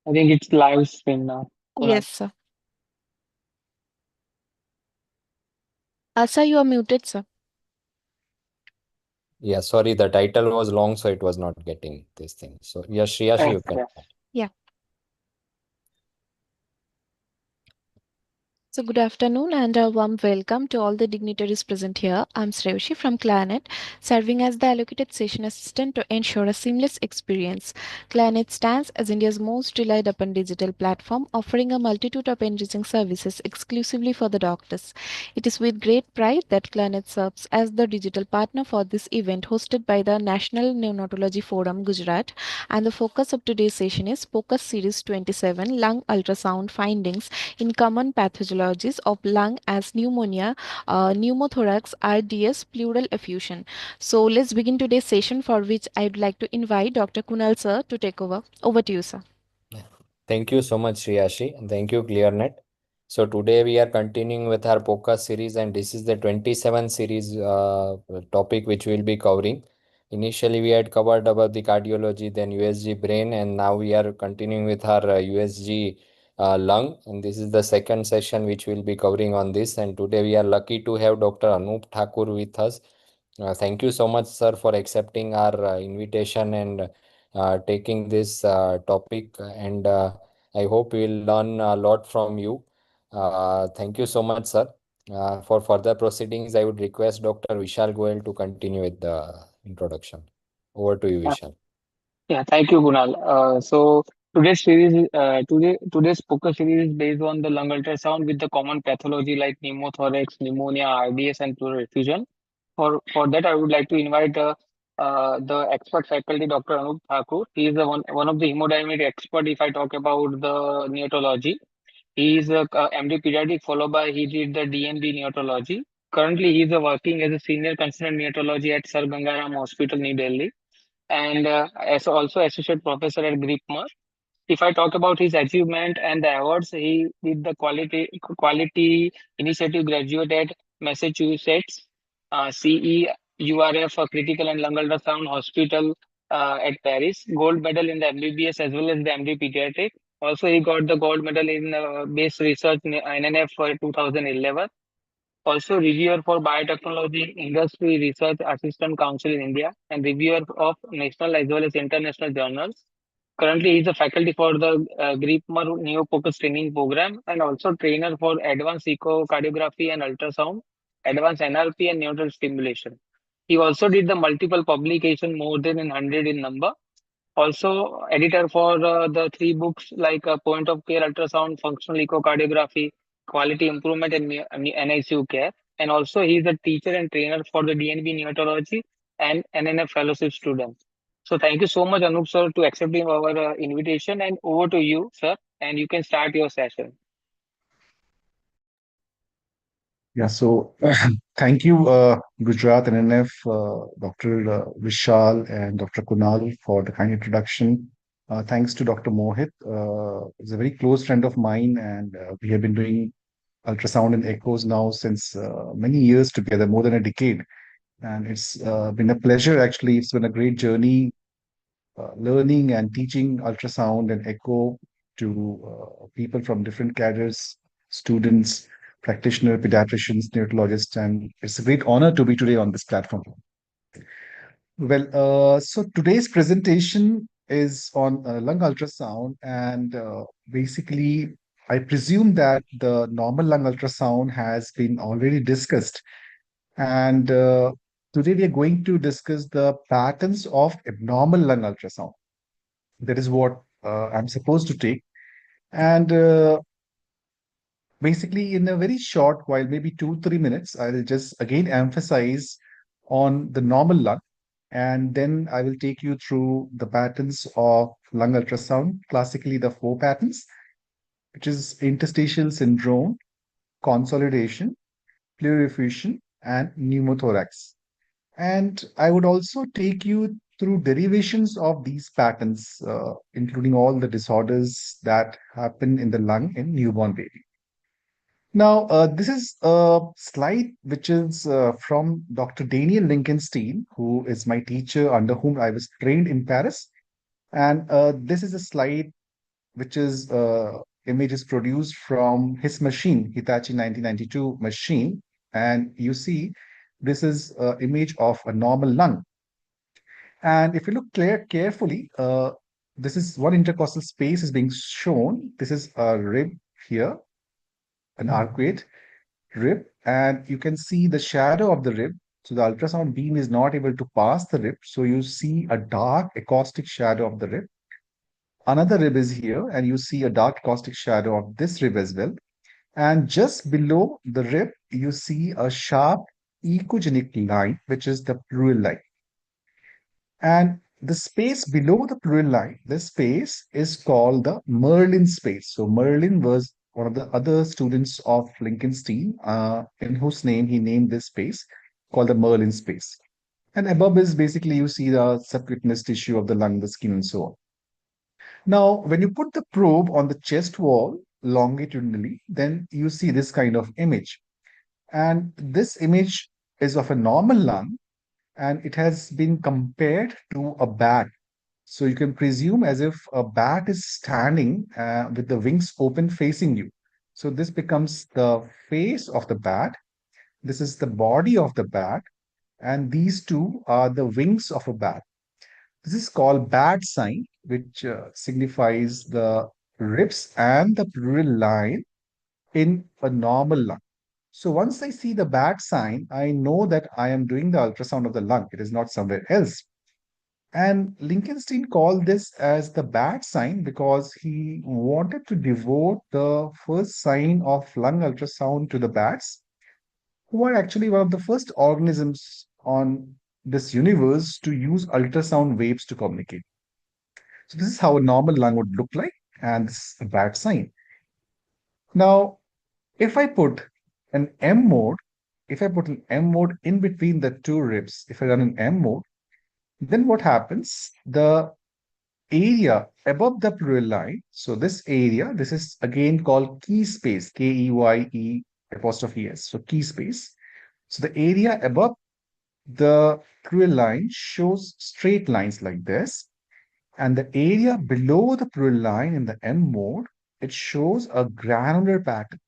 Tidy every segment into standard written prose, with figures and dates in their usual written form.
I think it's live stream now, Kunal. Yes, sir. Sir, you are muted, sir. Yeah, sorry, the title was long, so it was not getting this thing. So yeah, Shriyashi, you can. Okay. Yeah. So, good afternoon and a warm welcome to all the dignitaries present here. I'm Srevshi from Clanet, serving as the allocated session assistant to ensure a seamless experience. Clanet stands as India's most relied upon digital platform, offering a multitude of enriching services exclusively for the doctors. It is with great pride that Clanet serves as the digital partner for this event hosted by the National Neonatology Forum, Gujarat. And the focus of today's session is POCUS Series 27 Lung Ultrasound Findings in common pathologies of lung as pneumonia, pneumothorax, RDS, pleural effusion. So let's begin today's session, for which I'd like to invite Dr. Kunal sir to take over. Over to you, sir. Thank you so much, Shriyashi, and thank you, ClearNet. So today we are continuing with our podcast series, and this is the 27 series topic which we'll be covering. Initially, we had covered about the cardiology, then USG brain, and now we are continuing with our USG lung. And this is the second session which we'll be covering on this. And today we are lucky to have Dr. Anup Thakur with us. Thank you so much, sir, for accepting our invitation and taking this topic. And I hope we'll learn a lot from you. Thank you so much, sir. For further proceedings, I would request Dr. Vishal Goel to continue with the introduction. Over to you, Yeah, Vishal. yeah, thank you, Kunal. So today's focus series is based on the lung ultrasound with the common pathology like pneumothorax, pneumonia, RDS, and pleural effusion. For that, I would like to invite the expert faculty, Dr. Anup Thakur. He is the one of the hemodynamic expert. If I talk about the neonatology, he is a MD pediatric, followed by he did the DNB neonatology. Currently, he is working as a senior consultant neonatology at Sir Gangaram Hospital, New Delhi, and as also associate professor at GRIPMER. If I talk about his achievement and the awards, he did the quality initiative graduate at Massachusetts CEURF for critical and lung ultrasound hospital at Paris, gold medal in the MBBS as well as the MD pediatric. Also, he got the gold medal in base research in NNF for 2011. Also, reviewer for biotechnology industry research assistant council in India and reviewer of national as well as international journals. Currently, he is a faculty for the GRIPMER Neo Focus training program and also trainer for advanced echocardiography and ultrasound, advanced NRP and neutral stimulation. He also did the multiple publication, more than 100 in number. Also, editor for the three books like Point of Care Ultrasound, Functional Echocardiography, Quality Improvement, and NICU Care. And also, he is a teacher and trainer for the DNB Neonatology and NNF Fellowship students. So, thank you so much, Anup sir, to accepting our invitation. And over to you, sir, and you can start your session. Yeah, so thank you, Gujarat NNF, Dr. Vishal and Dr. Kunal for the kind introduction. Thanks to Dr. Mohit. He's a very close friend of mine, and we have been doing ultrasound and echoes now since many years together, more than a decade. And it's been a pleasure, actually. It's been a great journey learning and teaching ultrasound and echo to people from different cadres, students, practitioners, pediatricians, neurologists, and it's a great honor to be today on this platform. Well, so today's presentation is on lung ultrasound, and basically, I presume that the normal lung ultrasound has been already discussed. And today we are going to discuss the patterns of abnormal lung ultrasound. That is what I'm supposed to take. And basically, in a very short while, maybe 2, 3 minutes, I will just again emphasize on the normal lung. And then I will take you through the patterns of lung ultrasound, classically the four patterns, which is interstitial syndrome, consolidation, pleurophusion, and pneumothorax. And I would also take you through derivations of these patterns, including all the disorders that happen in the lung in newborn baby. Now, this is a slide which is from Dr. Daniel Lincolnstein, who is my teacher under whom I was trained in Paris. And this is a slide which is image is produced from his machine, Hitachi 1992 machine. And you see, this is an image of a normal lung. And if you look carefully, this is one intercostal space is being shown. This is a rib here, an arcuate rib, and you can see the shadow of the rib. So the ultrasound beam is not able to pass the rib. So you see a dark acoustic shadow of the rib. Another rib is here, and you see a dark acoustic shadow of this rib as well. And just below the rib, you see a sharp echogenic line, which is the pleural line. And the space below the pleural line, this space is called the Merlin space. So Merlin was one of the other students of Lincolnstein, in whose name he named this space called the Merlin space. And above is basically you see the subcutaneous tissue of the lung, the skin, and so on. Now, when you put the probe on the chest wall longitudinally, then you see this kind of image. And this image is of a normal lung, and it has been compared to a bat. So you can presume as if a bat is standing with the wings open facing you. So this becomes the face of the bat. This is the body of the bat. And these two are the wings of a bat. This is called bat sign, which signifies the ribs and the pleural line in a normal lung. So once I see the bat sign, I know that I am doing the ultrasound of the lung. It is not somewhere else. And Lincolnstein called this as the bat sign because he wanted to devote the first sign of lung ultrasound to the bats, who are actually one of the first organisms on this universe to use ultrasound waves to communicate. So this is how a normal lung would look like, and this is a bat sign. Now, if I put an M mode, if I put an M mode in between the two ribs, if I run an M mode, then what happens? The area above the pleural line, so this area, this is again called key space, Keye apostrophe S, so key space. So the area above the pleural line shows straight lines like this, and the area below the pleural line in the M mode, it shows a granular pattern.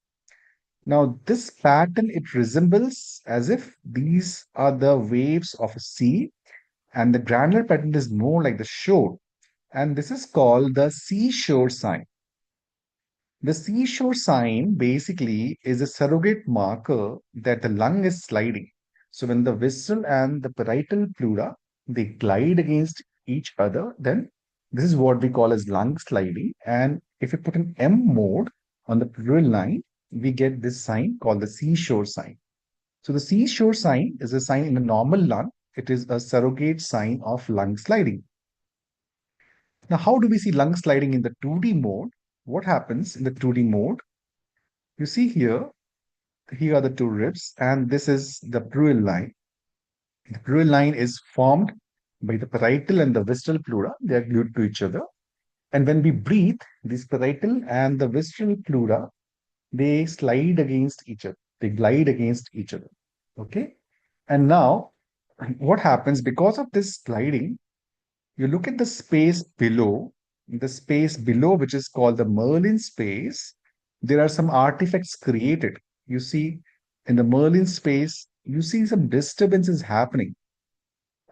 Now, this pattern, it resembles as if these are the waves of a sea, and the granular pattern is more like the shore. And this is called the seashore sign. The seashore sign basically is a surrogate marker that the lung is sliding. So when the visceral and the parietal pleura, they glide against each other, then this is what we call as lung sliding. And if you put an M mode on the pleural line, we get this sign called the seashore sign. So the seashore sign is a sign in a normal lung. It is a surrogate sign of lung sliding. Now, how do we see lung sliding in the 2D mode? What happens in the 2D mode? You see here are the two ribs, and this is the pleural line. The pleural line is formed by the parietal and the visceral pleura. They are glued to each other. And when we breathe, this parietal and the visceral pleura, they slide against each other. They glide against each other. Okay. And now, what happens because of this sliding? You look at the space below, which is called the Merlin space, there are some artifacts created. You see, in the Merlin space, you see some disturbances happening,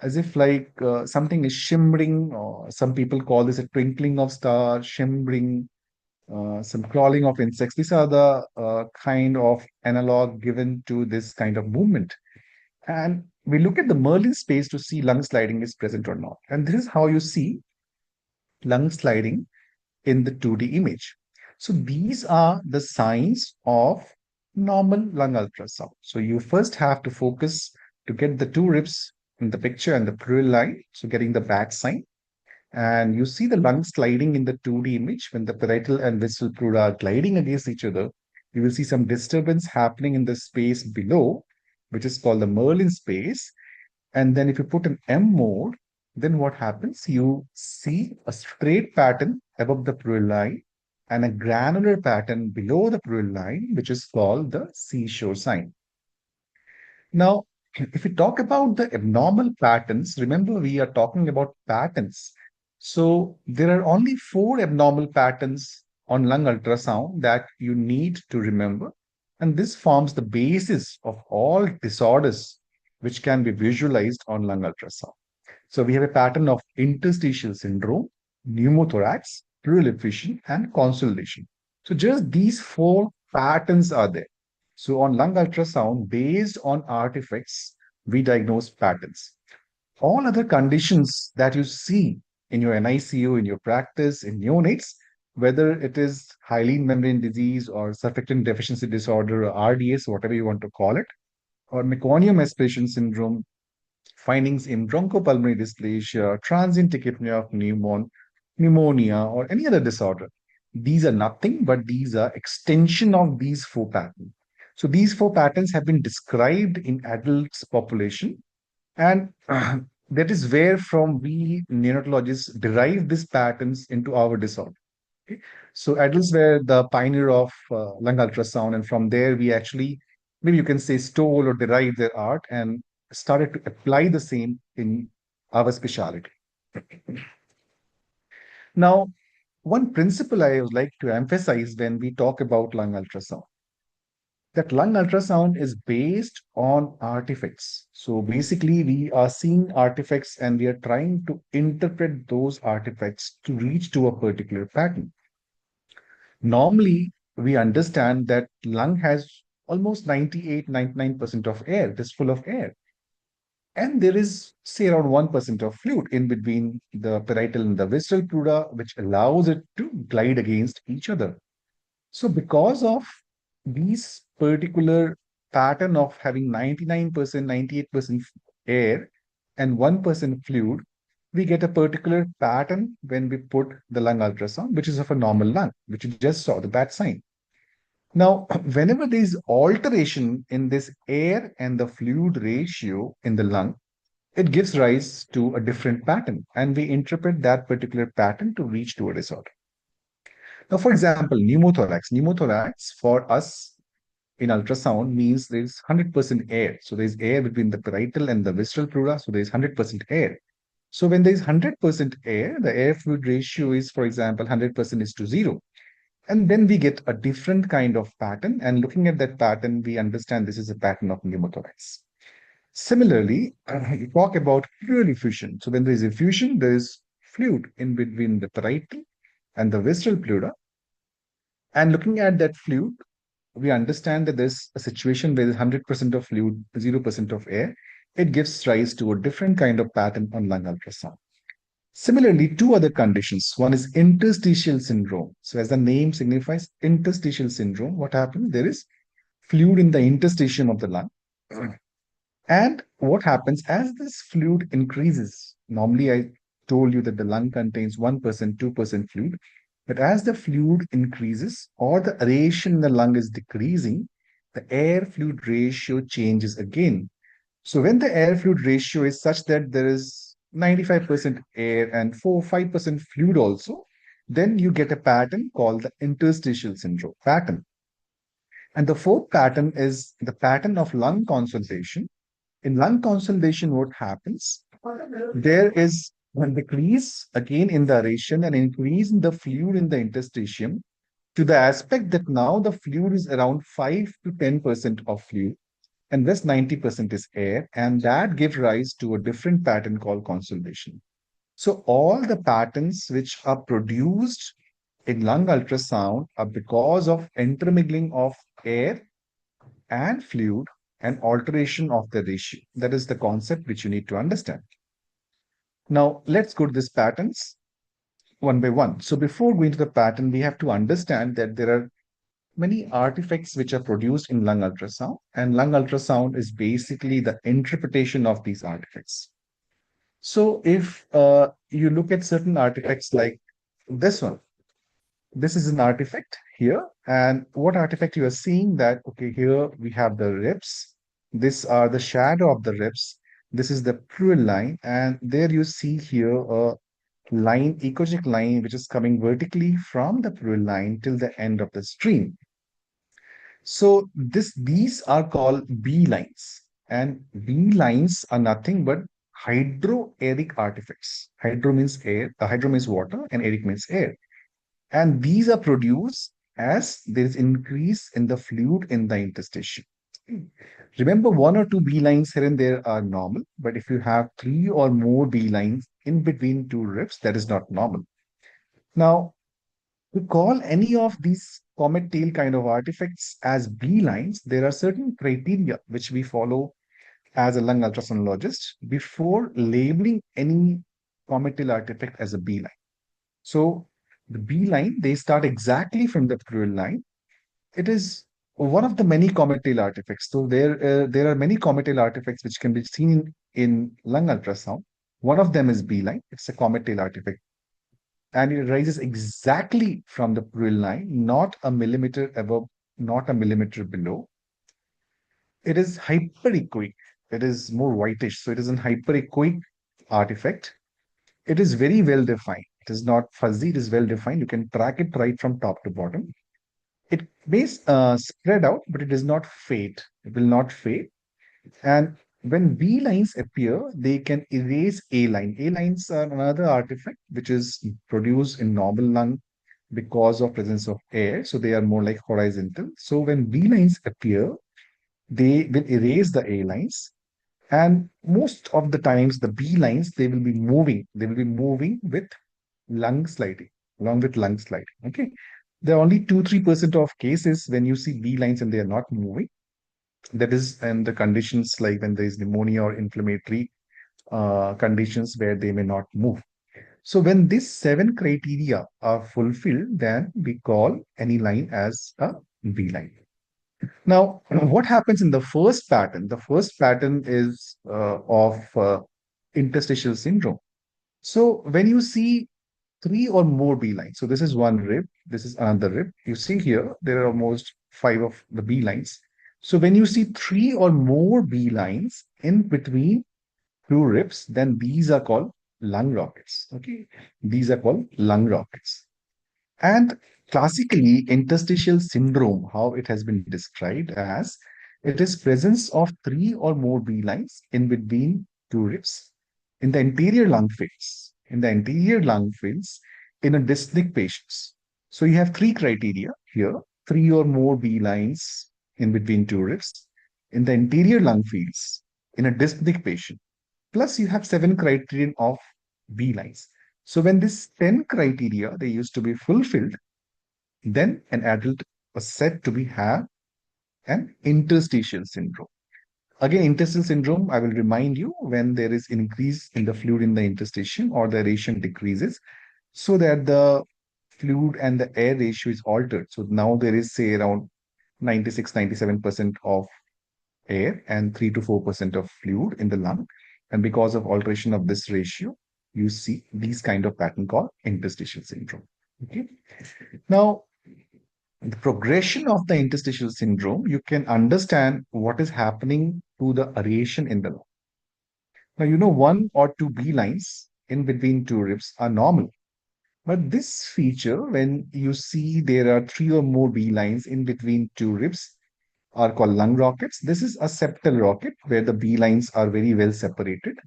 as if like something is shimmering, or some people call this a twinkling of stars, shimmering, some crawling of insects. These are the kind of analog given to this kind of movement. And we look at the Merlin space to see lung sliding is present or not. And this is how you see lung sliding in the 2D image. So these are the signs of normal lung ultrasound. So you first have to focus to get the two ribs in the picture and the pleural line. So getting the bat sign. And you see the lung sliding in the 2D image when the parietal and visceral pleura are gliding against each other. You will see some disturbance happening in the space below, which is called the Merlin space. And then if you put an M mode, then what happens? You see a straight pattern above the pleural line and a granular pattern below the pleural line, which is called the seashore sign. Now, if we talk about the abnormal patterns, remember we are talking about patterns. So there are only four abnormal patterns on lung ultrasound that you need to remember. And this forms the basis of all disorders which can be visualized on lung ultrasound. So we have a pattern of interstitial syndrome, pneumothorax, pleural effusion, and consolidation. So just these four patterns are there. So on lung ultrasound, based on artifacts, we diagnose patterns. All other conditions that you see in your NICU, in your practice, in neonates, whether it is hyaline membrane disease or surfactant deficiency disorder or RDS, whatever you want to call it, or meconium aspiration syndrome, findings in bronchopulmonary dysplasia, transient tachypnea of pneumonia, or any other disorder. These are nothing but these are extension of these four patterns. So these four patterns have been described in adults population, and that is where from we neonatologists derive these patterns into our disorder. Okay? So adults were the pioneer of lung ultrasound, and from there we actually, maybe you can say, stole or derived their art and started to apply the same in our specialty. Now, one principle I would like to emphasize when we talk about lung ultrasound, that lung ultrasound is based on artifacts. So basically, we are seeing artifacts and we are trying to interpret those artifacts to reach to a particular pattern. Normally, we understand that lung has almost 98, 99% of air. It is full of air. And there is, say, around 1% of fluid in between the parietal and the visceral pleura, which allows it to glide against each other. So because of these particular pattern of having 99%, 98% air and 1% fluid, we get a particular pattern when we put the lung ultrasound, which is of a normal lung, which you just saw, the bat sign. Now, whenever there is alteration in this air and the fluid ratio in the lung, it gives rise to a different pattern, and we interpret that particular pattern to reach to a disorder. Now, for example, pneumothorax. Pneumothorax for us in ultrasound means there's 100% air. So there's air between the parietal and the visceral pleura. So there's 100% air. So when there's 100% air, the air fluid ratio is, for example, 100% is to zero. And then we get a different kind of pattern. And looking at that pattern, we understand this is a pattern of pneumothorax. Similarly, you talk about pleural effusion. So when there is effusion, there is fluid in between the parietal and the visceral pleura. And looking at that fluid, we understand that there's a situation where there's 100% of fluid, 0% of air. It gives rise to a different kind of pattern on lung ultrasound. Similarly, two other conditions. One is interstitial syndrome. So as the name signifies, interstitial syndrome, what happens? There is fluid in the interstitium of the lung. And what happens as this fluid increases? Normally, I told you that the lung contains 1%, 2% fluid. But as the fluid increases or the aeration in the lung is decreasing, the air fluid ratio changes again. So when the air fluid ratio is such that there is 95% air and 5% fluid also, then you get a pattern called the interstitial syndrome pattern. And the fourth pattern is the pattern of lung consolidation. In lung consolidation, what happens? There is a decrease again in the aeration and increase in the fluid in the interstitium to the aspect that now the fluid is around 5 to 10% of fluid and rest 90% is air, and that gives rise to a different pattern called consolidation. So all the patterns which are produced in lung ultrasound are because of intermingling of air and fluid and alteration of the ratio. That is the concept which you need to understand. Now, let's go to these patterns one by one. So before going to the pattern, we have to understand that there are many artifacts which are produced in lung ultrasound, and lung ultrasound is basically the interpretation of these artifacts. So if you look at certain artifacts like this one, this is an artifact here. And what artifact you are seeing that, okay, here we have the ribs. These are the shadow of the ribs. This is the pleural line. And there you see here a line, ecogenic line, which is coming vertically from the pleural line till the end of the stream. So these are called B lines. And B lines are nothing but hydroaeric artifacts. Hydro means air, hydro means water, and aeric means air. And these are produced as there is increase in the fluid in the interstitium. Remember, one or two B lines here and there are normal, but if you have three or more B lines in between two ribs, that is not normal. Now, to call any of these comet tail kind of artifacts as B lines, there are certain criteria which we follow as a lung ultrasonologist before labeling any comet tail artifact as a B line. So the B line, they start exactly from the pleural line. It is one of the many comet tail artifacts. So there are many comet tail artifacts which can be seen in lung ultrasound. One of them is B line. It's a comet tail artifact, and it rises exactly from the pleural line, not a millimeter above, not a millimeter below. It is hyperechoic. It is more whitish, so it is an hyperechoic artifact. It is very well defined. It is not fuzzy. It is well defined. You can track it right from top to bottom. It may spread out, but it does not fade. It will not fade. And when B lines appear, they can erase A line. A lines are another artifact which is produced in normal lung because of presence of air. So they are more like horizontal. So when B lines appear, they will erase the A lines. And most of the times, the B lines, they will be moving. They will be moving with lung sliding, along with lung sliding. Okay. There are only 2-3% of cases when you see B lines and they are not moving. That is, and the conditions like when there is pneumonia or inflammatory conditions where they may not move. So when these 7 criteria are fulfilled, then we call any line as a B line. Now, what happens in the first pattern? The first pattern is of interstitial syndrome. So when you see 3 or more B lines, so this is one rib, this is another rib. You see here, there are almost 5 of the B lines. So when you see 3 or more B lines in between two ribs, then these are called lung rockets. Okay, these are called lung rockets. And classically, interstitial syndrome, how it has been described as, it is presence of 3 or more B lines in between two ribs in the anterior lung fields, in a dyspneic patients. So you have 3 criteria here: 3 or more B lines in between two ribs in the anterior lung fields in a dyspneic patient. Plus, you have 7 criterion of B lines. So when this 10 criteria they used to be fulfilled, then an adult was said to be have an interstitial syndrome. Again, interstitial syndrome, I will remind you, when there is increase in the fluid in the interstitium or the aeration decreases, so that the fluid and the air ratio is altered. So now there is, say, around 96-97% of air and 3 to 4% of fluid in the lung. And because of alteration of this ratio, you see these kind of pattern called interstitial syndrome. Okay. Now, the progression of the interstitial syndrome, you can understand what is happening to the aeration in the lung. Now, you know, 1 or 2 B lines in between two ribs are normal. But this feature, when you see there are 3 or more B lines in between two ribs, are called lung rockets. This is a septal rocket where the B lines are very well separated.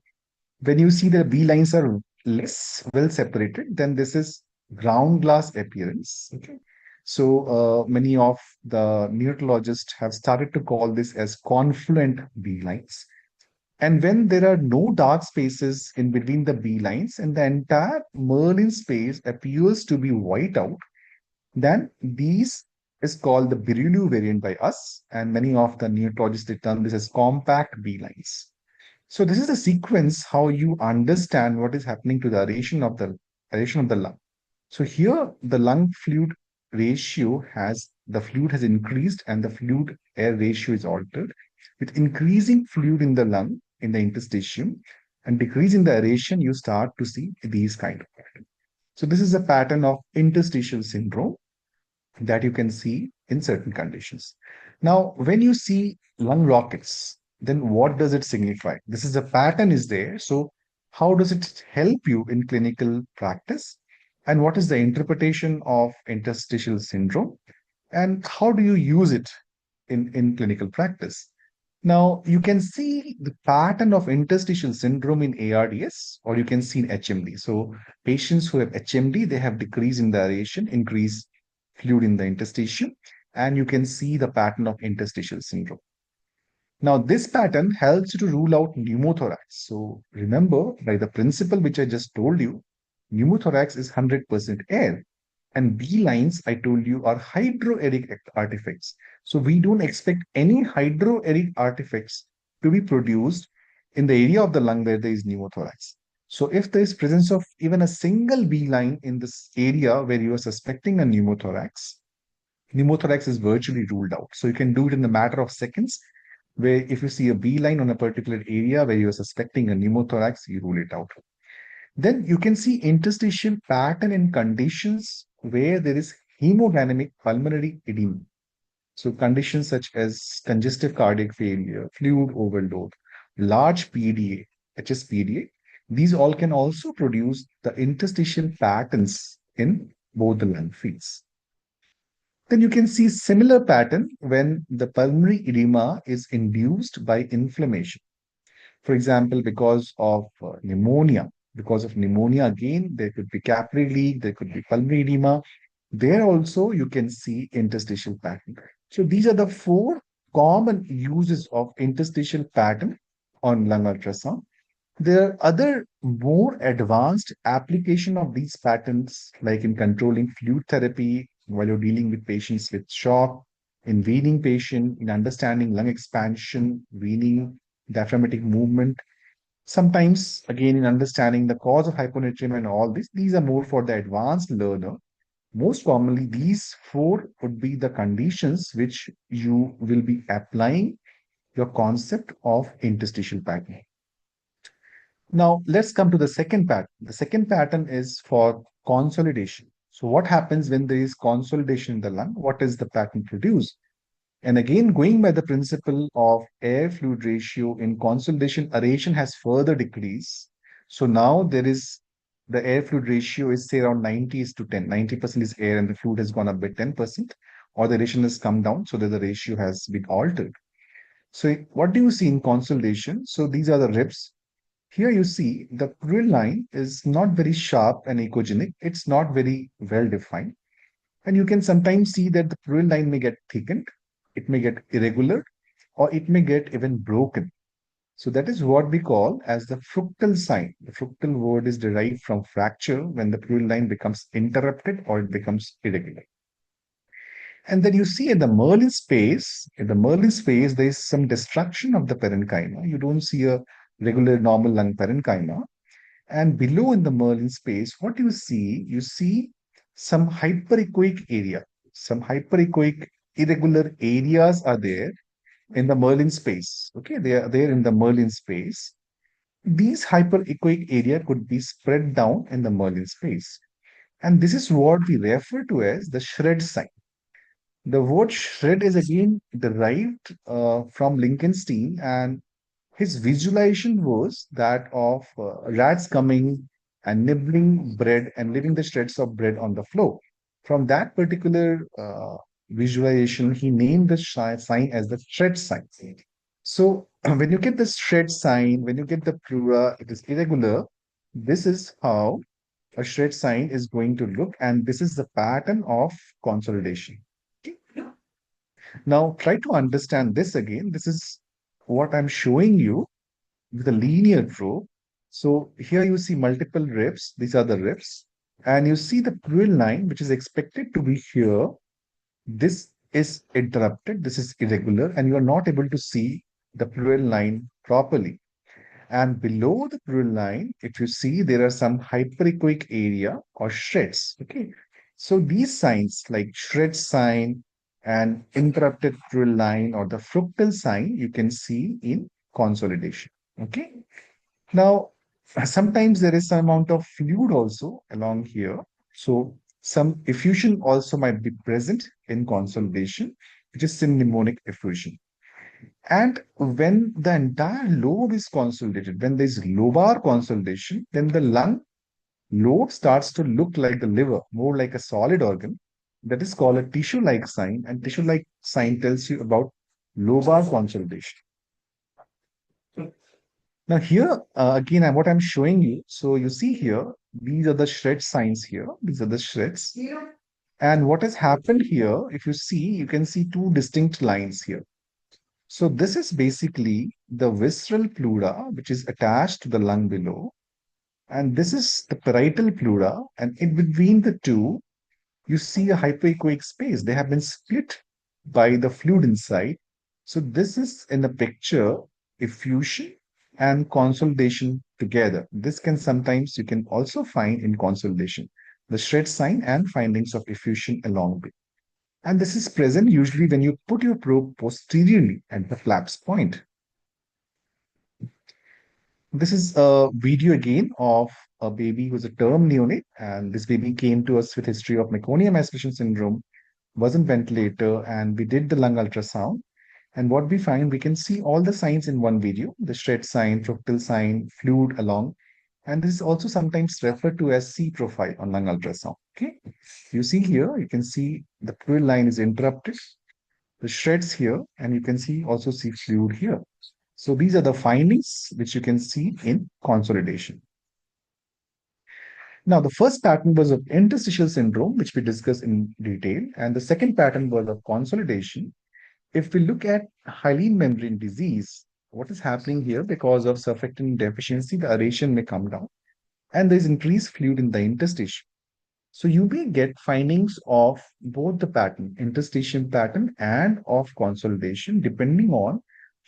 When you see the B lines are less well separated, then this is ground glass appearance. Okay. So many of the neurologists have started to call this as confluent B lines. And when there are no dark spaces in between the B lines and the entire Merlin space appears to be white out, then these is called the Birulu variant by us, and many of the neurologists term this as compact B lines. So this is the sequence how you understand what is happening to the aeration of the lung. So here the lung fluid ratio has the fluid has increased and the fluid air ratio is altered. With increasing fluid in the lung in the interstitium and decreasing the aeration, you start to see these kind of patterns. So this is a pattern of interstitial syndrome that you can see in certain conditions. Now, when you see lung rockets, then what does it signify? This is a pattern is there. So how does it help you in clinical practice? And what is the interpretation of interstitial syndrome? And how do you use it in clinical practice? Now, you can see the pattern of interstitial syndrome in ARDS, or you can see in HMD. So, patients who have HMD, they have decrease in the aeration, increase fluid in the interstitium, and you can see the pattern of interstitial syndrome. Now, this pattern helps you to rule out pneumothorax. So, remember, by the principle which I just told you, pneumothorax is 100% air. And B lines, I told you, are hydroeric artifacts. So we don't expect any hydroeric artifacts to be produced in the area of the lung where there is pneumothorax. So if there is presence of even a single B line in this area where you are suspecting a pneumothorax is virtually ruled out. So you can do it in a matter of seconds, where if you see a B line on a particular area where you are suspecting a pneumothorax, you rule it out. Then you can see interstitial pattern in conditions where there is hemodynamic pulmonary edema. So conditions such as congestive cardiac failure, fluid overload, large PDA, HSPDA, these all can also produce the interstitial patterns in both the lung fields. Then you can see similar pattern when the pulmonary edema is induced by inflammation. For example, because of pneumonia. Because of pneumonia, again, there could be capillary leak, there could be pulmonary edema. There also you can see interstitial pattern. So these are the four common uses of interstitial pattern on lung ultrasound. There are other more advanced application of these patterns, like in controlling fluid therapy while you're dealing with patients with shock, in weaning patient, in understanding lung expansion, weaning, diaphragmatic movement. Sometimes, again, in understanding the cause of hyponatremia and all this, these are more for the advanced learner. Most commonly, these four would be the conditions which you will be applying your concept of interstitial pattern. Now, let's come to the second pattern. The second pattern is for consolidation. So, what happens when there is consolidation in the lung? What is the pattern produced? And again, going by the principle of air fluid ratio in consolidation, aeration has further decreased. So now there is the air fluid ratio is say around 90 is to 10. 90% is air and the fluid has gone up by 10%, or the aeration has come down so that the ratio has been altered. So what do you see in consolidation? So these are the ribs. Here you see the cruel line is not very sharp and echogenic. It's not very well defined. And you can sometimes see that the cruel line may get thickened, it may get irregular, or it may get even broken. So that is what we call as the fructal sign. The fructal word is derived from fracture when the cruel line becomes interrupted or it becomes irregular. And then you see in the Merlin space, there is some destruction of the parenchyma. You don't see a regular normal lung parenchyma. And below in the Merlin space, what you see? You see some hyperechoic area. Some hyperechoic irregular areas are there in the Merlin space. Okay, they are there in the Merlin space. These hyperechoic area could be spread down in the Merlin space. And this is what we refer to as the shred sign. The word shred is again derived from Lincolnstein, and his visualization was that of rats coming and nibbling bread and leaving the shreds of bread on the floor. From that particular visualization, he named the sign as the shred sign. So when you get the shred sign, when you get the plura, it is irregular. This is how a shred sign is going to look, and this is the pattern of consolidation. Now try to understand this again. This is what I'm showing you with a linear draw. So here you see multiple ribs. These are the ribs. And you see the cruel line, which is expected to be here. This is interrupted. This is irregular. And you are not able to see the cruel line properly. And below the cruel line, if you see, there are some hyperechoic area or shreds. Okay. So these signs like shred sign and interrupted cruel line or the fructal sign, you can see in consolidation. Okay. Now, sometimes there is some amount of fluid also along here. So some effusion also might be present in consolidation, which is sympneumonic effusion. And when the entire lobe is consolidated, when there is lobar consolidation, then the lung lobe starts to look like the liver, more like a solid organ. That is called a tissue-like sign, and tissue-like sign tells you about lobar consolidation. Now here, again, what I'm showing you. So you see here, these are the shred signs here. These are the shreds. And what has happened here, if you see, you can see two distinct lines here. So this is basically the visceral pleura, which is attached to the lung below. And this is the parietal pleura. And in between the two, you see a hypoechoic space. They have been split by the fluid inside. So this is in the picture effusion and consolidation together. This can sometimes you can also find in consolidation, the shred sign and findings of effusion along with. And this is present usually when you put your probe posteriorly at the flaps point. This is a video again of a baby who's a term neonate, and this baby came to us with history of meconium aspiration syndrome, wasn't ventilator, and we did the lung ultrasound. And what we find, we can see all the signs in one video, the shred sign, fructal sign, fluid along. And this is also sometimes referred to as C profile on lung ultrasound. Okay. You see here, you can see the fluid line is interrupted, the shreds here, and you can see also see fluid here. So these are the findings which you can see in consolidation. Now, the first pattern was of interstitial syndrome, which we discussed in detail, and the second pattern was of consolidation. If we look at hyaline membrane disease, what is happening here because of surfactant deficiency, the aeration may come down, and there is increased fluid in the interstitium. So you may get findings of both the pattern, interstitial pattern and of consolidation, depending on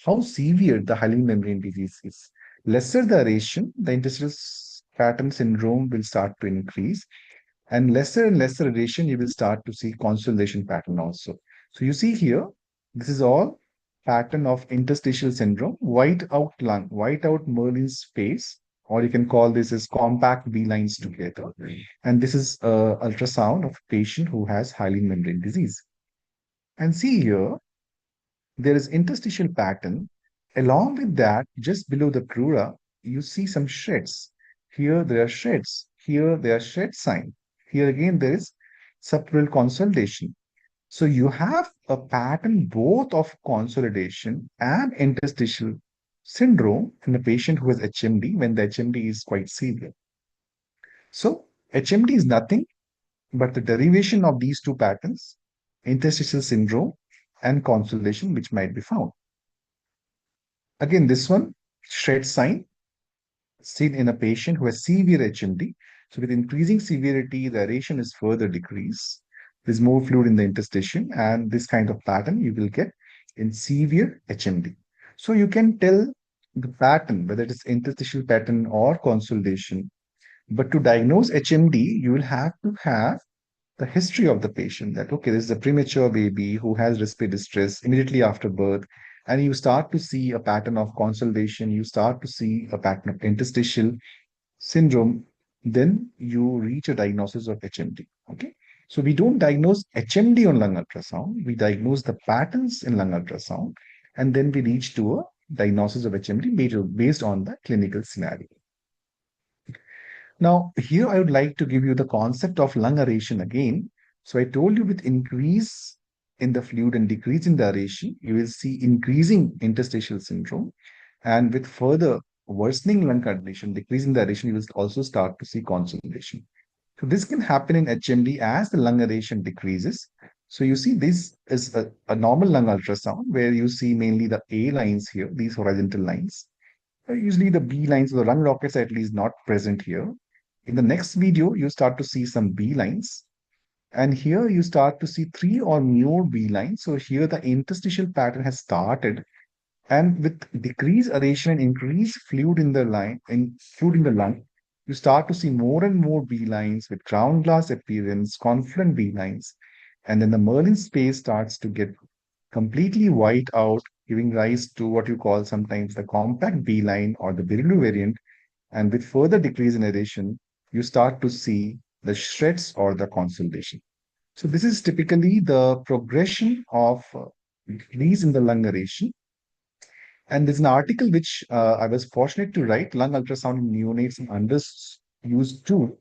how severe the hyaline membrane disease is. Lesser the aeration, the interstitial pattern syndrome will start to increase, and lesser aeration, you will start to see consolidation pattern also. So you see here, this is all pattern of interstitial syndrome, white out lung, white out Merlin space, or you can call this as compact B lines together. And this is ultrasound of a patient who has hyaline membrane disease. And see here, there is interstitial pattern. Along with that, just below the pleura, you see some shreds. Here there are shreds. Here there are shed sign. Here again there is subpleural consolidation. So you have a pattern both of consolidation and interstitial syndrome in a patient who has HMD when the HMD is quite severe. So HMD is nothing but the derivation of these two patterns, interstitial syndrome and consolidation, which might be found. Again, this one, shred sign, seen in a patient who has severe HMD. So with increasing severity, the aeration is further decreased. There's more fluid in the interstitium, and this kind of pattern you will get in severe HMD. So you can tell the pattern, whether it is interstitial pattern or consolidation. But to diagnose HMD, you will have to have the history of the patient, that okay, this is a premature baby who has respiratory distress immediately after birth, and you start to see a pattern of consolidation, you start to see a pattern of interstitial syndrome, then you reach a diagnosis of HMD. Okay, so we don't diagnose HMD on lung ultrasound, we diagnose the patterns in lung ultrasound, and then we reach to a diagnosis of HMD based on the clinical scenario. Now, here I would like to give you the concept of lung aeration again. So I told you with increase in the fluid and decrease in the aeration, you will see increasing interstitial syndrome. And with further worsening lung condition, decrease in the aeration, you will also start to see consolidation. So this can happen in HMD as the lung aeration decreases. So you see this is a normal lung ultrasound where you see mainly the A lines here, these horizontal lines. Usually the B lines, the lung rockets at least not present here. In the next video, you start to see some B lines. And here you start to see three or more B lines. So here the interstitial pattern has started. And with decreased aeration and increased fluid in the lung, you start to see more and more B lines with ground glass appearance, confluent B lines. And then the Merlin space starts to get completely white out, giving rise to what you call sometimes the compact B line or the Birilu variant. And with further decrease in aeration, you start to see the shreds or the consolidation. So this is typically the progression of decrease in the lung aeration. And there's an article which I was fortunate to write, Lung Ultrasound in Neonates and Underused Tool.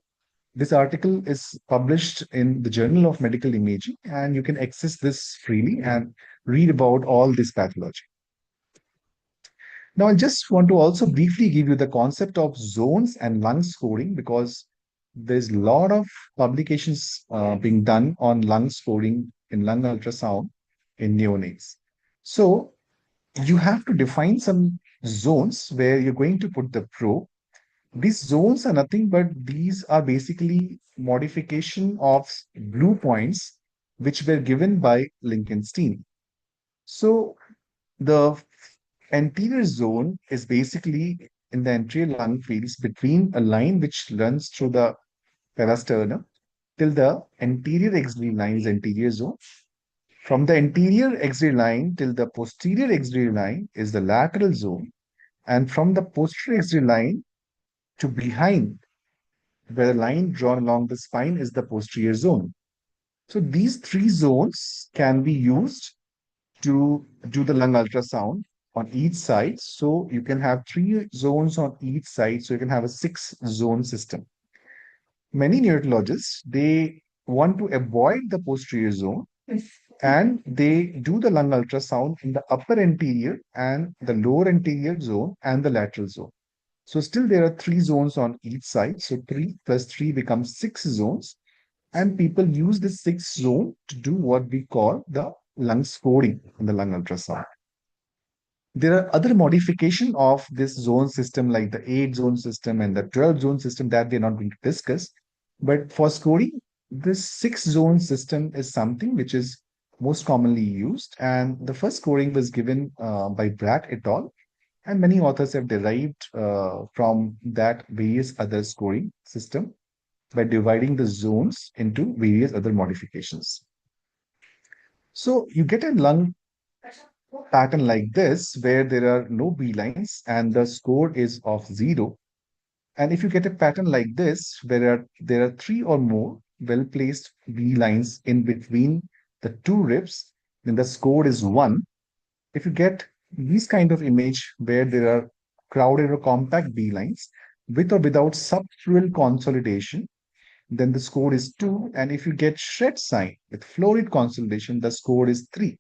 This article is published in the Journal of Medical Imaging, and you can access this freely and read about all this pathology. Now, I just want to also briefly give you the concept of zones and lung scoring because there's a lot of publications being done on lung scoring in lung ultrasound in neonates. So you have to define some zones where you're going to put the probe. These zones are nothing but these are basically modification of blue points which were given by Lincolnstein. So the anterior zone is basically in the anterior lung fields between a line which runs through the parasternum till the anterior axillary line is anterior zone. From the anterior axillary line till the posterior axillary line is the lateral zone. And from the posterior axillary line to behind, where the line drawn along the spine is the posterior zone. So these three zones can be used to do the lung ultrasound on each side. So you can have three zones on each side. So you can have a 6-zone system. Many neurologists, they want to avoid the posterior zone and they do the lung ultrasound in the upper anterior and the lower anterior zone and the lateral zone. So still there are 3 zones on each side. So 3 plus 3 becomes 6 zones. And people use this 6 zone to do what we call the lung scoring in the lung ultrasound. There are other modification of this zone system like the 8-zone system and the 12-zone system that we're not going to discuss. But for scoring, this 6-zone system is something which is most commonly used. And the first scoring was given by Bratt et al. And many authors have derived from that various other scoring system by dividing the zones into various other modifications. So you get a lung pattern like this where there are no B lines and the score is of 0. And if you get a pattern like this where there are 3 or more well-placed B lines in between the 2 ribs, then the score is 1. If you get this kind of image where there are crowded or compact B lines with or without subpleural consolidation, then the score is 2. And if you get shred sign with florid consolidation, the score is 3.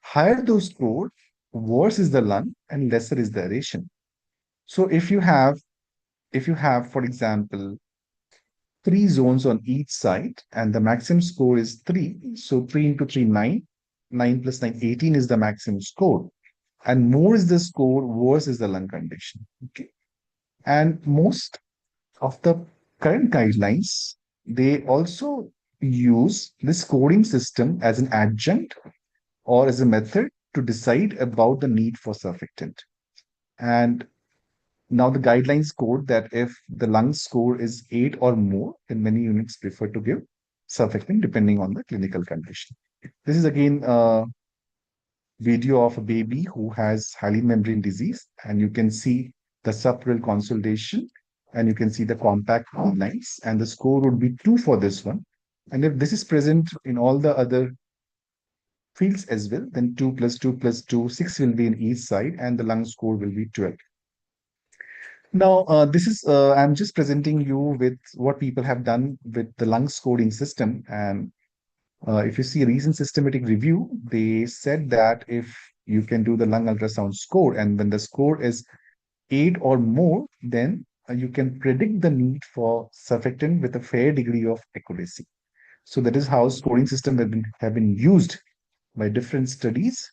Higher those score, worse is the lung and lesser is the aeration. So if you have, for example, 3 zones on each side and the maximum score is 3, so 3 into 3, 9, 9 plus 9, 18 is the maximum score. And more is the score, worse is the lung condition. Okay. And most of the current guidelines, they also use this scoring system as an adjunct or as a method to decide about the need for surfactant. And now the guidelines quote that if the lung score is 8 or more, then many units prefer to give surfactant depending on the clinical condition. This is again a video of a baby who has highly membrane disease, and you can see the subpleural consolidation, and you can see the compact lines, and the score would be 2 for this one. And if this is present in all the other fields as well, then 2 plus 2 plus 2, 6 will be in each side, and the lung score will be 12. Now, I'm just presenting you with what people have done with the lung scoring system. And if you see a recent systematic review, they said that if you can do the lung ultrasound score, and when the score is 8 or more, then you can predict the need for surfactant with a fair degree of accuracy. So that is how scoring system have been used by different studies,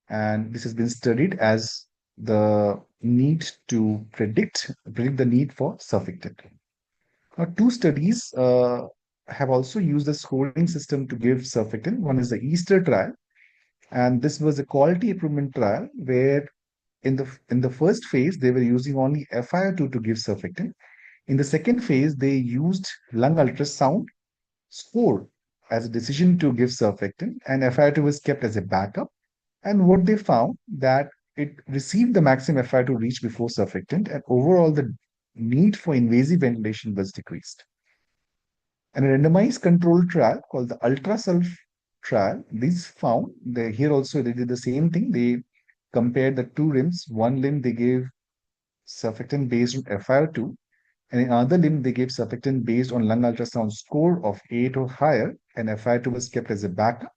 and this has been studied as the need to predict the need for surfactant. Now, 2 studies have also used the scoring system to give surfactant. One is the Easter trial, and this was a quality improvement trial where in the first phase they were using only FiO2 to give surfactant. In the second phase, they used lung ultrasound score as a decision to give surfactant, and FiO2 was kept as a backup. And what they found that it received the maximum FiO2 reach before surfactant, and overall the need for invasive ventilation was decreased. And a randomized controlled trial called the Ultrasulf trial, this found here also they did the same thing. They compared the 2 limbs. One limb they gave surfactant based on FiO2, and in another limb they gave surfactant based on lung ultrasound score of 8 or higher, and FiO2 was kept as a backup.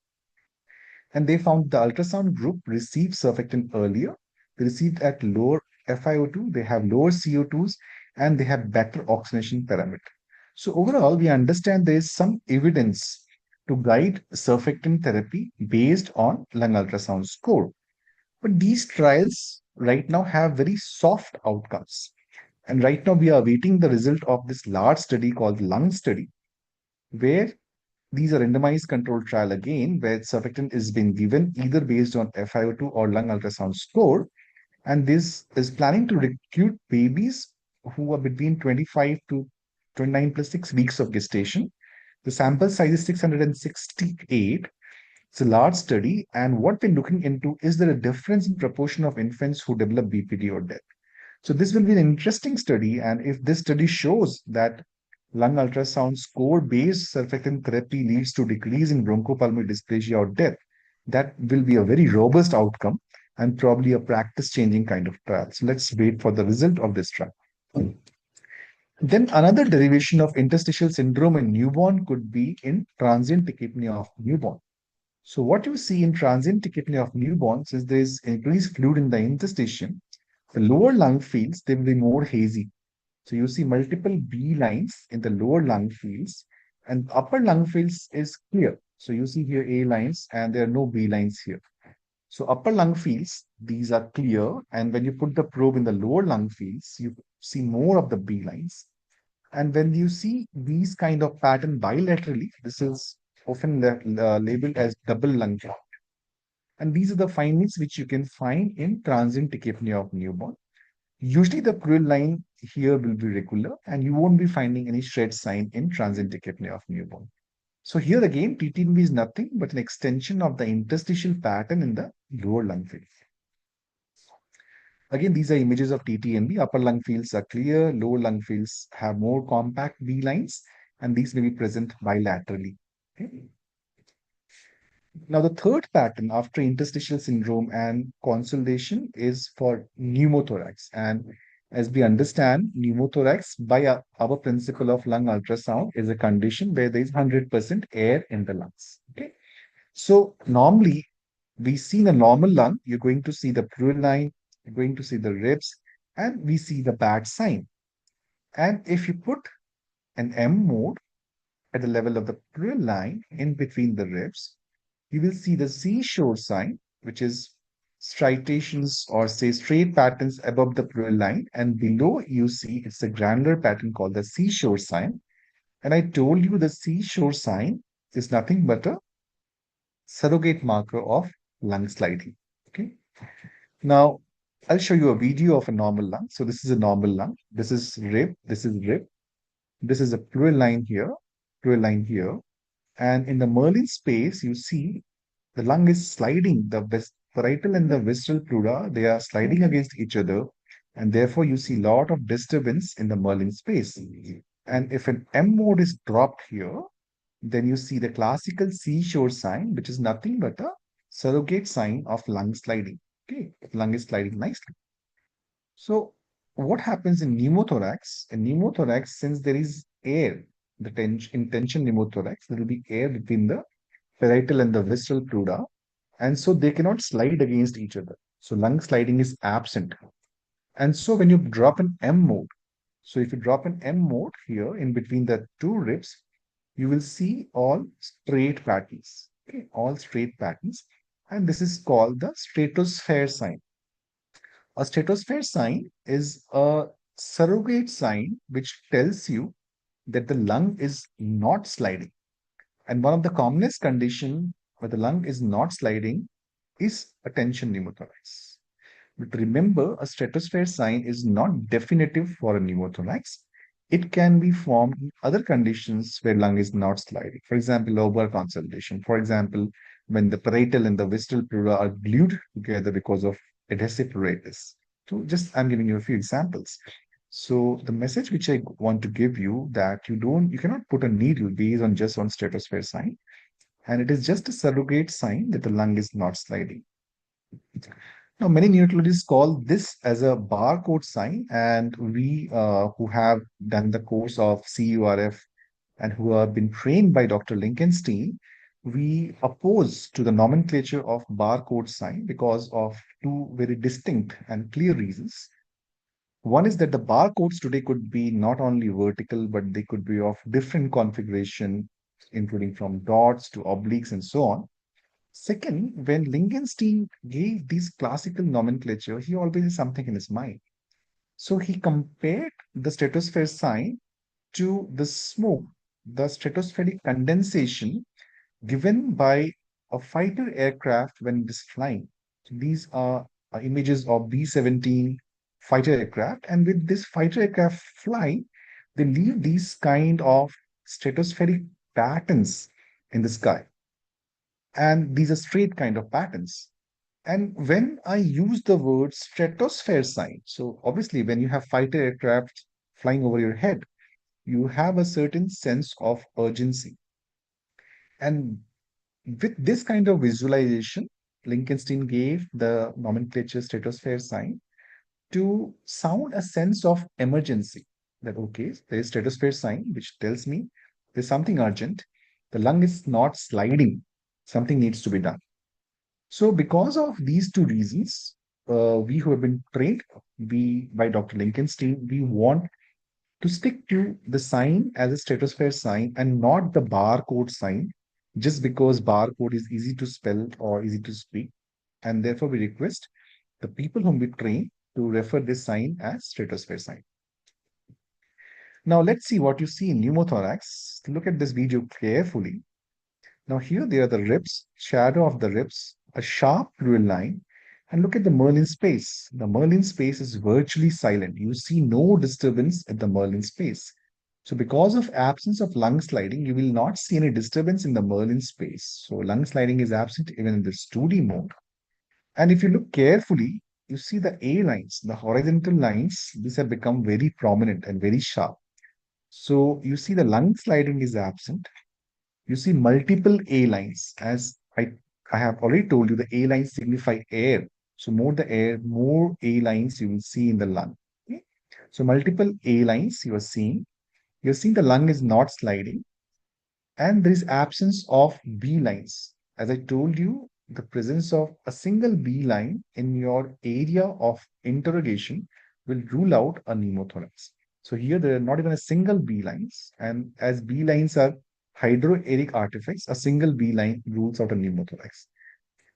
And they found the ultrasound group received surfactant earlier, They received at lower FiO2, they have lower CO2s, and they have better oxygenation parameter. So overall, we understand there is some evidence to guide surfactant therapy based on lung ultrasound score. But these trials right now have very soft outcomes. And right now, we are awaiting the result of this large study called lung study, where these are randomized controlled trial again, where surfactant is being given either based on FiO2 or lung ultrasound score. And this is planning to recruit babies who are between 25 to 29 plus 6 weeks of gestation. The sample size is 668. It's a large study. And what we're looking into is there a difference in proportion of infants who develop BPD or death? So this will be an interesting study. And if this study shows that lung ultrasound score-based surfactant therapy leads to decrease in bronchopulmonary dysplasia or death, that will be a very robust outcome and probably a practice-changing kind of trial. So let's wait for the result of this trial. Then another derivation of interstitial syndrome in newborn could be in transient tachypnea of newborn. So what you see in transient tachypnea of newborns is there is increased fluid in the interstitium. The lower lung fields, they will be more hazy. So you see multiple B lines in the lower lung fields, and upper lung fields is clear. So you see here A lines and there are no B lines here. So upper lung fields, these are clear. And when you put the probe in the lower lung fields, you see more of the B lines. And when you see these kind of pattern bilaterally, this is often labeled as double lung count. And these are the findings which you can find in transient tachypnea of newborn. Usually the cruel line here will be regular and you won't be finding any shred sign in transient tachypnea of newborn. So here again, TTNB is nothing but an extension of the interstitial pattern in the lower lung field. Again, these are images of TTNB. Upper lung fields are clear, lower lung fields have more compact B lines, and these may be present bilaterally. Okay. Now, the third pattern after interstitial syndrome and consolidation is for pneumothorax. And as we understand, pneumothorax, by our principle of lung ultrasound, is a condition where there is 100% air in the lungs. Okay. So, normally, we see in a normal lung, you're going to see the pleural line, you're going to see the ribs, and we see the bad sign. And if you put an M mode at the level of the pleural line in between the ribs, you will see the seashore sign, which is striations or say straight patterns above the pleural line. And below you see it's a granular pattern called the seashore sign. And I told you the seashore sign is nothing but a surrogate marker of lung sliding. Okay. Now, I'll show you a video of a normal lung. So this is a normal lung. This is rib. This is rib. This is a pleural line here, pleural line here. And in the Merlin space, you see the lung is sliding. The parietal and the visceral pleura, they are sliding against each other. And therefore, you see a lot of disturbance in the Merlin space. And if an M mode is dropped here, then you see the classical seashore sign, which is nothing but a surrogate sign of lung sliding. Okay, lung is sliding nicely. So what happens in pneumothorax? In pneumothorax, since there is air, in tension pneumothorax, there will be air between the parietal and the visceral pleura, and so they cannot slide against each other. So lung sliding is absent. And so when you drop an M mode, so if you drop an M mode here in between the two ribs, you will see all straight patterns. Okay, all straight patterns. And this is called the stratosphere sign. A stratosphere sign is a surrogate sign which tells you that the lung is not sliding. And one of the commonest condition where the lung is not sliding is a tension pneumothorax. But remember, a stratosphere sign is not definitive for a pneumothorax. It can be formed in other conditions where lung is not sliding. For example, lobar consolidation. For example, when the parietal and the visceral pleura are glued together because of adhesive pruritus. So just I'm giving you a few examples. So the message which I want to give you that you cannot put a needle based on just one stratosphere sign. And it is just a surrogate sign that the lung is not sliding. Now, many neonatologists call this as a barcode sign, and we who have done the course of CURF and who have been trained by Dr. Lincolnstein, we oppose to the nomenclature of barcode sign because of two very distinct and clear reasons. One is that the barcodes today could be not only vertical, but they could be of different configuration, including from dots to obliques and so on. Second, when Lingenstein gave these classical nomenclature, he always had something in his mind. So he compared the stratosphere sign to the smoke, the stratospheric condensation given by a fighter aircraft when it is flying. So these are images of B-17 fighter aircraft, and with this fighter aircraft flying, they leave these kind of stratospheric patterns in the sky, and these are straight kind of patterns. And when I use the word stratosphere sign, so obviously when you have fighter aircraft flying over your head, you have a certain sense of urgency. And with this kind of visualization, Lincolnstein gave the nomenclature stratosphere sign to sound a sense of emergency. That okay, there is stratosphere sign which tells me there's something urgent. The lung is not sliding. Something needs to be done. So because of these two reasons, we who have been trained, we by Dr. Lincolnstein, we want to stick to the sign as a stratosphere sign and not the barcode sign, just because barcode is easy to spell or easy to speak. And therefore, we request the people whom we train to refer this sign as stratosphere sign. Now, let's see what you see in pneumothorax. Look at this video carefully. Now, here they are the ribs, shadow of the ribs, a sharp blue line, and look at the Merlin space. The Merlin space is virtually silent. You see no disturbance at the Merlin space. So because of absence of lung sliding, you will not see any disturbance in the Merlin space. So lung sliding is absent even in this 2D mode. And if you look carefully, you see the A lines, the horizontal lines, these have become very prominent and very sharp. So you see the lung sliding is absent. You see multiple A lines. As I have already told you, the A lines signify air. So more the air, more A lines you will see in the lung. Okay? So multiple A lines you are seeing. You're seeing the lung is not sliding, and there is absence of B lines. As I told you, the presence of a single B line in your area of interrogation will rule out a pneumothorax. So here there are not even a single B lines, and as B lines are hydroaeric artifacts, a single B line rules out a pneumothorax.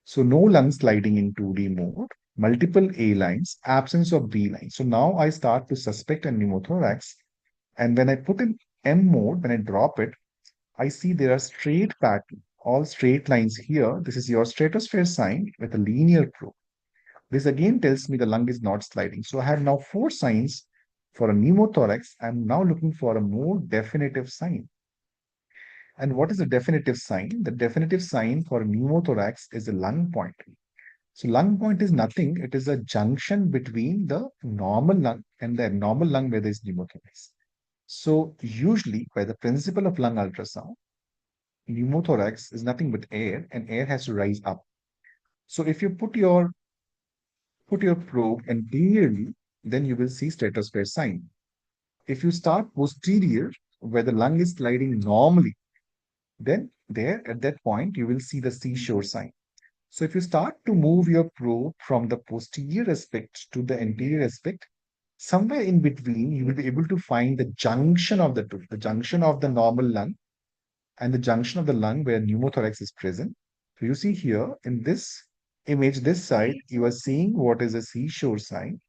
So no lung sliding in 2D mode, multiple A lines, absence of B lines. So now I start to suspect a pneumothorax, and when I put in M mode, when I drop it, I see there are straight pattern, all straight lines here. This is your stratosphere sign with a linear probe. This again tells me the lung is not sliding. So I have now four signs for a pneumothorax. I'm now looking for a more definitive sign. And what is the definitive sign? The definitive sign for a pneumothorax is a lung point. So lung point is nothing. It is a junction between the normal lung and the abnormal lung where there is pneumothorax. So usually by the principle of lung ultrasound, pneumothorax is nothing but air, and air has to rise up. So if you put your probe anteriorly, then you will see stratosphere sign. If you start posterior, where the lung is sliding normally, then there at that point you will see the seashore sign. So if you start to move your probe from the posterior aspect to the anterior aspect, somewhere in between you will be able to find the junction of the two, the junction of the normal lung and the junction of the lung where pneumothorax is present. So you see here in this image, this side, you are seeing what is a seashore sign.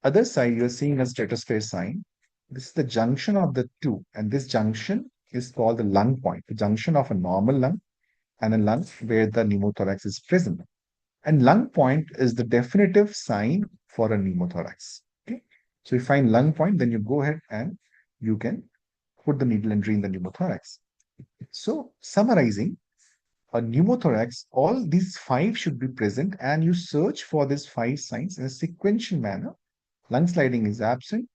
Other side, you are seeing a stratosphere sign. This is the junction of the two, and this junction is called the lung point, the junction of a normal lung and a lung where the pneumothorax is present. And lung point is the definitive sign for a pneumothorax. Okay. So you find lung point, then you go ahead and you can put the needle and drain the pneumothorax. So, summarizing, a pneumothorax, all these five should be present, and you search for these five signs in a sequential manner. Lung sliding is absent.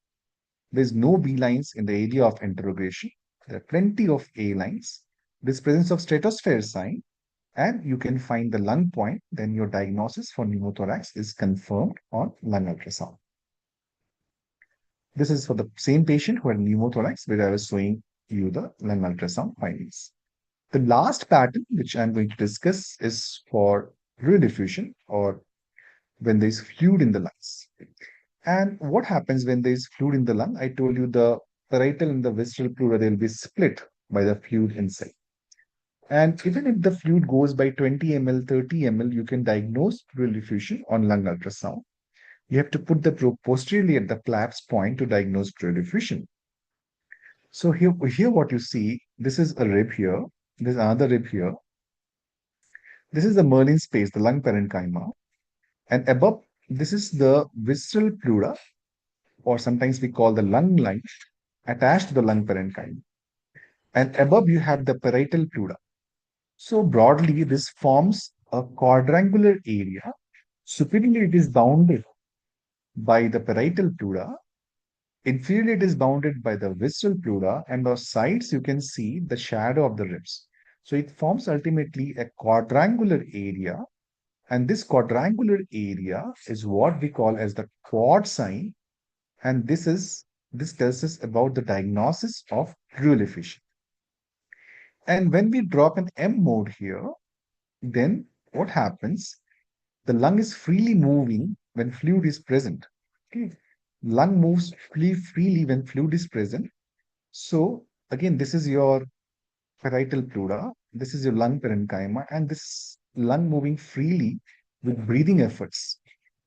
There's no B lines in the area of interrogation. There are plenty of A lines. This presence of stratosphere sign, and you can find the lung point, then your diagnosis for pneumothorax is confirmed on lung ultrasound. This is for the same patient who had pneumothorax, where I was showing you the lung ultrasound findings. The last pattern, which I'm going to discuss, is for fluid diffusion, or when there is fluid in the lungs. And what happens when there is fluid in the lung? I told you the parietal and the visceral pleura, they'll be split by the fluid inside. And even if the fluid goes by 20 ml, 30 ml, you can diagnose pleural diffusion on lung ultrasound. You have to put the probe posteriorly at the flaps point to diagnose pleural diffusion. So here what you see, this is a rib here, there's another rib here. This is the Merlin space, the lung parenchyma. And above, this is the visceral pleura, or sometimes we call the lung line, attached to the lung parenchyma. And above, you have the parietal pleura. So broadly, this forms a quadrangular area. Superiorly, it is bounded by the parietal pleura. Inferiorly, it is bounded by the visceral pleura, and on sides, you can see the shadow of the ribs. So it forms ultimately a quadrangular area, and this quadrangular area is what we call as the quad sign, and this tells us about the diagnosis of pleural effusion. And when we drop an M mode here, then what happens? The lung is freely moving when fluid is present. Okay. Lung moves freely when fluid is present. So again, this is your parietal pleura, this is your lung parenchyma, and this lung moving freely with breathing efforts.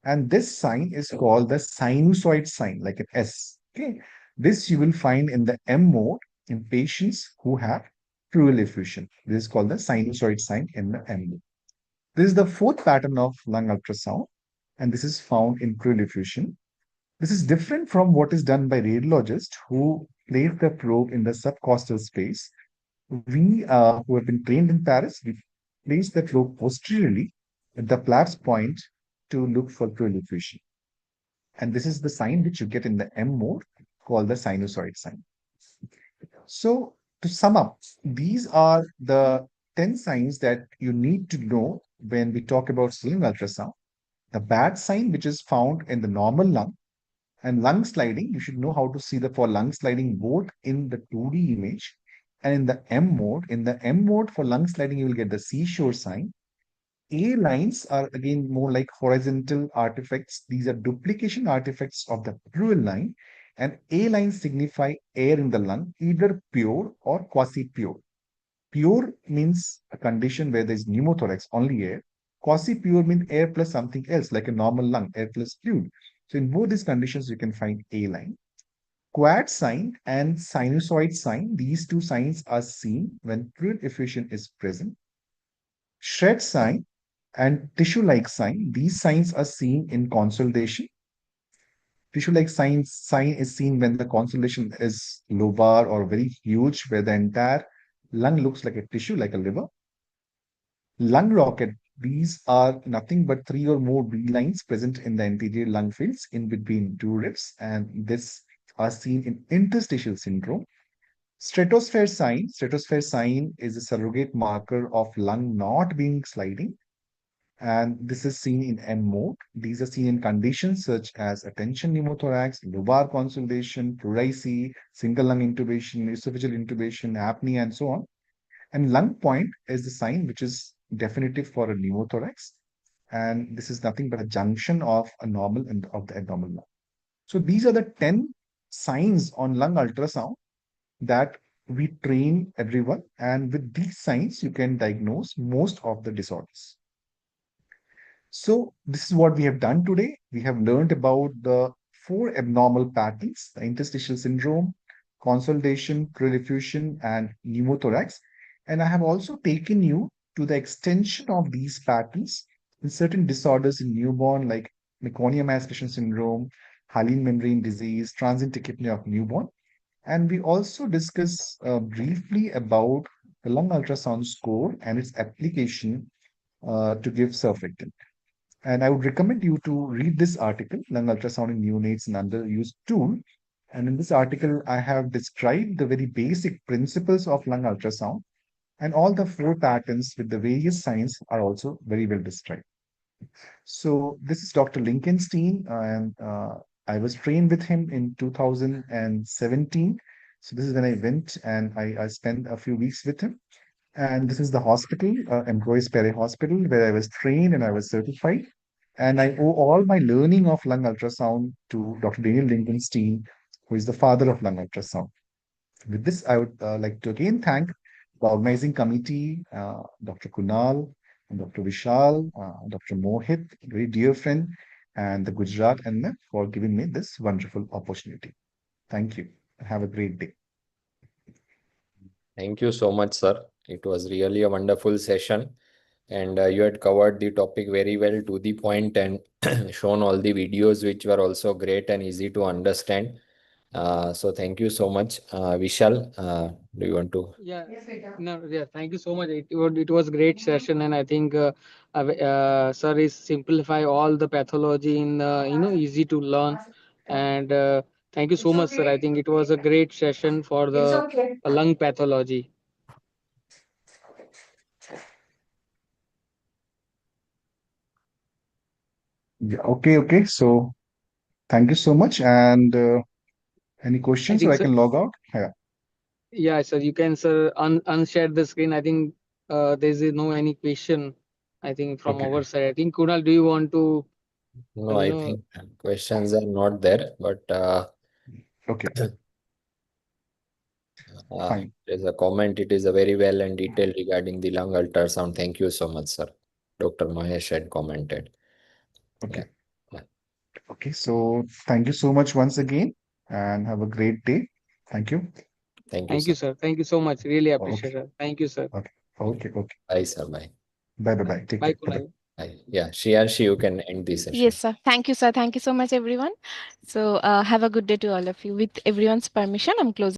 And this sign is called the sinusoid sign, like an S. Okay. This you will find in the M mode in patients who have pleural effusion. This is called the sinusoid sign in the M mode. This is the fourth pattern of lung ultrasound, and this is found in pleural effusion. This is different from what is done by radiologists who place the probe in the subcostal space. We, who have been trained in Paris, we place the probe posteriorly at the flaps point to look for pleural effusion. And this is the sign which you get in the M mode called the sinusoid sign. So to sum up, these are the 10 signs that you need to know when we talk about lung ultrasound. The bad sign, which is found in the normal lung, and lung sliding, you should know how to see the for lung sliding both in the 2D image and in the M mode. In the M mode for lung sliding, you will get the seashore sign. A lines are again more like horizontal artifacts. These are duplication artifacts of the pleural line. And A lines signify air in the lung, either pure or quasi-pure. Pure means a condition where there is pneumothorax, only air. Quasi-pure means air plus something else, like a normal lung, air plus fluid. So in both these conditions, you can find A line. Quad sign and sinusoid sign, these two signs are seen when pleural effusion is present. Shred sign and tissue-like sign, these signs are seen in consolidation. Tissue-like sign is seen when the consolidation is lobar or very huge, where the entire lung looks like a tissue, like a liver. Lung rocket, these are nothing but three or more B lines present in the anterior lung fields in between two ribs, and this are seen in interstitial syndrome. Stratosphere sign is a surrogate marker of lung not being sliding, and this is seen in M mode. These are seen in conditions such as attention pneumothorax, lobar consolidation, pleurisy, single lung intubation, esophageal intubation, apnea, and so on. And lung point is the sign which is definitive for a pneumothorax. And this is nothing but a junction of a normal and of the abnormal lung. So these are the 10 signs on lung ultrasound that we train everyone. And with these signs, you can diagnose most of the disorders. So this is what we have done today. We have learned about the four abnormal patterns: the interstitial syndrome, consolidation, pleural effusion, and pneumothorax. And I have also taken you to the extension of these patterns in certain disorders in newborn, like meconium aspiration syndrome, hyaline membrane disease, transient tachypnea of newborn. And we also discuss briefly about the lung ultrasound score and its application to give surfactant. And I would recommend you to read this article, Lung Ultrasound in Neonates and Underused Tool. And in this article, I have described the very basic principles of lung ultrasound, and all the four patterns with the various signs are also very well described. So this is Dr. Lincolnstein, and I was trained with him in 2017. So this is when I went and I spent a few weeks with him. And this is the hospital, Employees Pere Hospital, where I was trained and I was certified. And I owe all my learning of lung ultrasound to Dr. Daniel Lindenstein, who is the father of lung ultrasound. With this, I would like to again thank the organizing committee, Dr. Kunal, and Dr. Vishal, Dr. Mohit, very dear friend, and the Gujarat NF for giving me this wonderful opportunity. Thank you, and have a great day. Thank you so much, sir. It was really a wonderful session, and you had covered the topic very well to the point and shown all the videos, which were also great and easy to understand. So thank you so much, Vishal. Do you want to? Yeah, no, yeah, thank you so much. It was great session, and I think sir is simplify all the pathology in easy to learn, and thank you so much, sir. I think it was a great session for the lung pathology. Yeah, okay, okay. So thank you so much. And any I questions, or think I sir, can log out? Yeah. yeah, sir, you can sir unshare the screen. I think there's no any question. I think from Okay. our side. I think Kunal, do you want to No, you I know? think questions are not there, but Okay. Fine. there's a comment. It is a very well and detailed regarding the lung ultrasound. Thank you so much, sir. Dr. Mahesh had commented. Yeah. Okay. Okay. So thank you so much once again, and have a great day. Thank you. Thank you, Thank you, sir. sir. Thank you so much. Really Okay. appreciate it. Thank you, sir. Okay. Okay. Okay. Bye, sir. Bye. Bye. Bye. Bye, Bye. Take bye, care. Bye. Bye. Kunal. Bye. Yeah, Shriyanshi, you can end the Yes, session. sir. Thank you, sir. Thank you so much, everyone. So, have a good day to all of you. With everyone's permission, I'm closing.